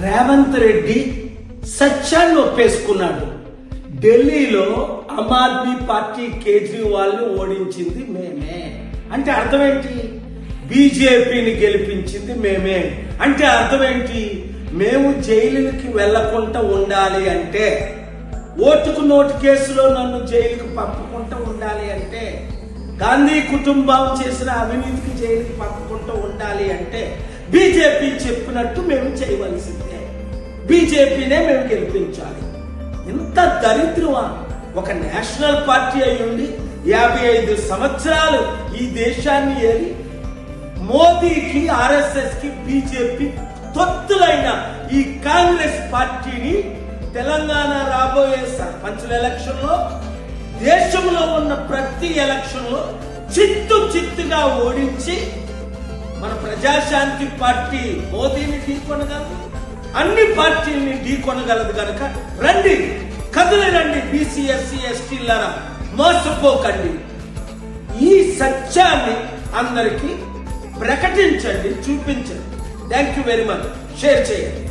రేవంత్ రెడ్డి సత్యాన్ని ఒప్పేసుకున్నాడు. ఢిల్లీలో ఆమ్ ఆద్మీ పార్టీ కేజ్రీవాల్ ని ఓడించింది మేమే అంటే అర్థం ఏంటి? బీజేపీని గెలిపించింది మేమే అంటే అర్థం ఏంటి? మేము జైలుకి వెళ్లకుండా ఉండాలి అంటే, ఓటుకు నోటు కేసులో నన్ను జైలుకి పంపకుండా ఉండాలి అంటే, గాంధీ కుటుంబం చేసిన అవినీతికి జైలుకి పంపకుండా ఉండాలి అంటే బీజేపీ చెప్పినట్టు మేము చేయవలసిందే. బీజేపీనే మేము గెలిపించాలి. ఇంత దరిద్రమా? ఒక నేషనల్ పార్టీ అయి ఉండి 55 సంవత్సరాలు ఈ దేశాన్ని ఏరి మోదీకి, ఆర్ఎస్ఎస్ కి, బీజేపీ తొత్తులైన ఈ కాంగ్రెస్ పార్టీని తెలంగాణ రాబోయే సర్పంచుల ఎలక్షన్ లో, దేశంలో ఉన్న ప్రతి ఎలక్షన్ లో చిత్తుగా ఓడించి మన ప్రజాశాంతి పార్టీ మోదీని ఢీకొనగలదు, అన్ని పార్టీల్ని ఢీకొనగలదు. కనుక రండి, కదిలి రండి బీసీ, ఎస్సీ, ఎస్టీలారా, మోసపోకండి. ఈ సత్యాన్ని అందరికీ ప్రకటించండి, చూపించండి. Thank you very much. Share చేయండి.